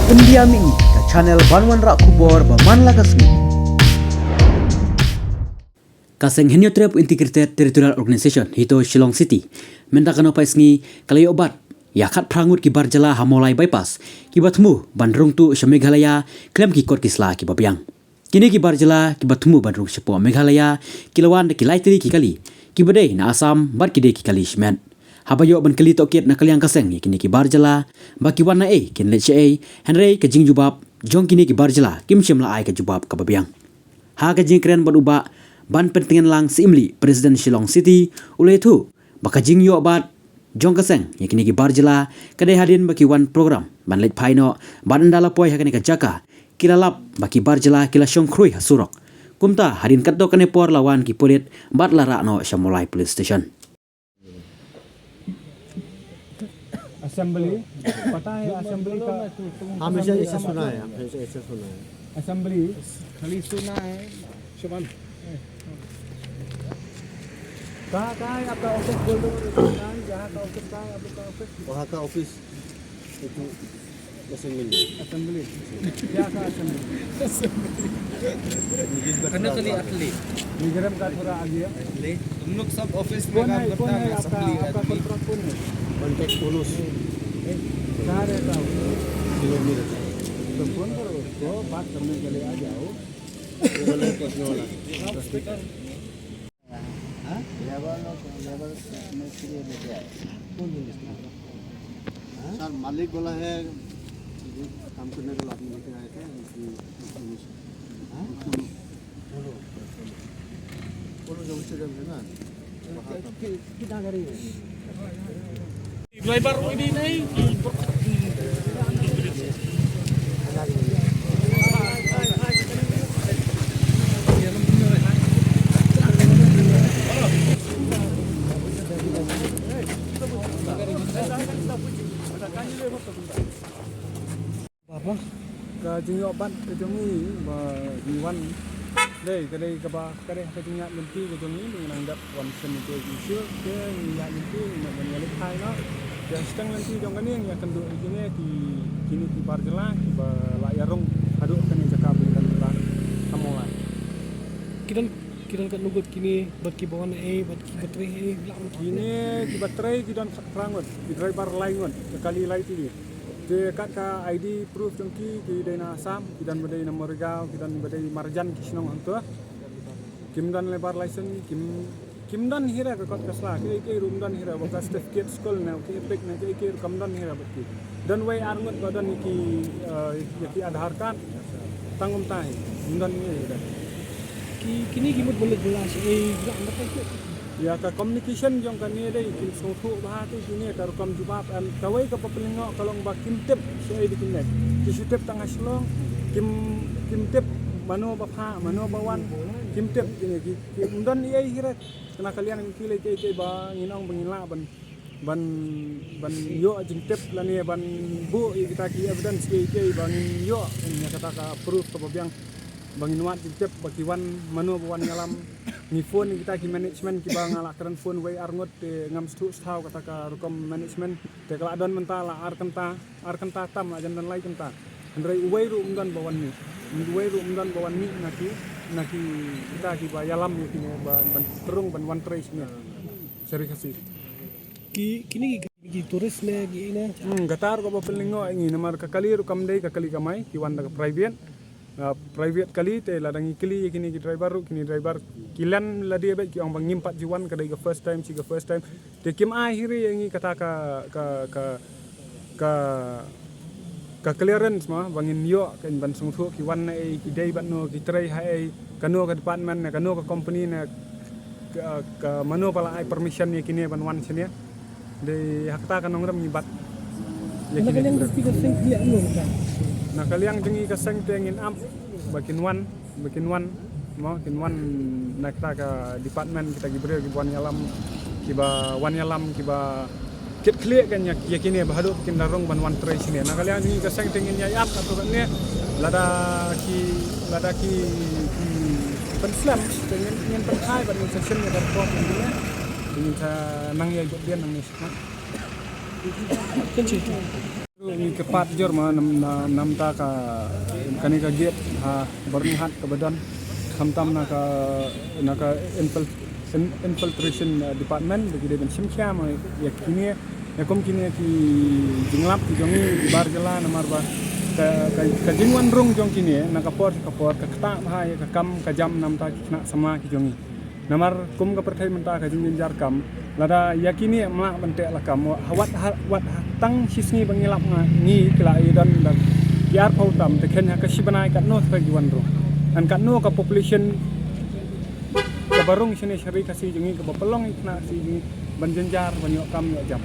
Pendiam ini ke channel Banwan Rak Kubor Baman Lakasmi. Kaseng Henyo Trap Integrated Territorial Organization hito Shillong City mendakano paisngi kalayo obat yakat prangut ki barjala hamolai bypass ki batmu bandrung tu Meghalaya klem ki kot kisla ki babiang kini ki barjala ki batmu bandrung sepo Meghalaya kilawan ki laitri ki kali ki badai na Asam bar ki de ki kali shment habayo ban kali tokit na kaliang kaseng ni kini ki barjala baki wana kin leche henry ke jing jubab jong kini ki barjala kim shimla ai ke jubab ka babiang ha ke jing kren baduba ban pentingan lang seimli Presiden Shillong City ulai tu baka jing yo bat jong kaseng yakini ki barjala kadai hadin baki wan program ban let paino ban dala poi hakani ka jaka kilalap baki barjala kila shong krui hasurok kumta hadin katdo kane por lawan ki polit bat lara no Shamolai Police Station. Assembly पता है असेंबली का हमेशा ऐसा सुना है हमेशा ऐसा सुना है असेंबली खाली सुना है शुभम कहाँ है आपका ऑफिस बोल दो जहाँ का ऑफिस कहाँ है आपका ऑफिस वहाँ का ऑफिस itu असेंबली क्या का असेंबली करने के लिए atlet निगरम का थोड़ा आ गया हम लोग सब ऑफिस में काम करता है असेंबली आपका कॉन्ट्रैक्ट कौन है कॉन्टैक्ट पोलोस कहाँ रहता हो किलो में रहता है तो फोन करो उसको बात करने के लिए आ जाओ वो वाला कसने वाला सर मालिक बोला है काम करने को आदमी लेके आए थे पोलो जो स्टेडियम है ना कितना करी है driver ini nih apa ke jengok obat ke jongi di wan đây cái đây cái ba cái đây cái trung nhạn nhân cái jongi dengan anggap wan sen itu isu ke nyat itu dengan yang lain nó dan sedang nanti jong kan yang akan duduk ini di kini di barjala di layarung aduk kan jakab dan kita samolai kiran kat lugut kini bat ki bawan bat ki baterai lam kini di baterai kidan prangut di driver lain kali lain ini de kat ka ID proof jongki ki dena Asam kidan badai nomor gau kidan badai marjan kisnong hantu kim dan lebar license kim dan hira ka kot kasla ki rum dan hira ba certificate school na ki epek na ki kam dan hira bakti dan way arngot badan ki ki Aadhaar card tangum tai dan ni kini gimut boleh jelas lam batai ya ka communication jong kan ni dai kin sofu bah tu sini ka rukam jubab an kawai ka papelingok kalong ba kim tip so di kinek ki sutep tangah Shillong kim tip mano ba pha mano ba wan kim tip ini ki undan ai hira kena kalian ki le ke ba nginong bangila ban yo jing tip lani ban bu kita ki evidence ke ban yo ini kata ka proof ka babiang bangin wat jing tip baki wan mano ba wan ngalam ni phone kita ki management ki bang ala keren phone way arngot ngam stu stau kata ka rukom management te kala don mentala ar kenta tam ajan dan lai kenta andrai uwai ru umdan bawan ni uwai ru umdan bawan ni naki kita ki ba yalam ni ki ban terung ban one trace ni seri kasih kini turis le gi ina gatar ko ba pelingo ingi namar ka kali rukam dei ka kali kamai ki wan da private kali te ladang ikli kini ki driver kini driver kilan ladi be ki ong bang ngimpat jiwan kadai ka first time te kim akhiri yang kata ka clearance ma bangin yo kan ban sung thu ki wan ai ki dei ban no ki trai hai kano ka department ne kano ka company ne ka mano pala ai permission ni kini ban wan sini de hakta kan nongram ngibat ya kini yang berpikir sing dia nah kalian jengi kaseng tengin am bakin wan mau kin wan nakta ka department kita gibre ki wan yalam kiba kit clear kan ya kini bahadu kin darong ban wan tray sini nah kalian jengi kaseng tengin ya ap atau kan ne lada ki penslam tengin pentai ban session ya report ini ingin sa nang ya jodian nang ni kan cerita Ini kepat jor ma nam ta ka kani ka get ha bernihat ke badan hamtam na ka infiltration department begitu ben simcha ma ya kini ya kom kini ki jinglap ki jongi di bar jala namar ba ka jingwan rung jong kini na ka por ka kta ba ya ka kam ka jam nam ta kna sama ki jongi namar kum ka perthai menta ka jingin jar kam lada yakini mak bentek la kam wat tang sisni bangilap ngi kila dan yar pautam te kenya ka sibanai kat no ka jiwan ro an kat no ka population ka barung sini syari kasi jengi ka bapelong ikna si banjenjar banyo kam yo jam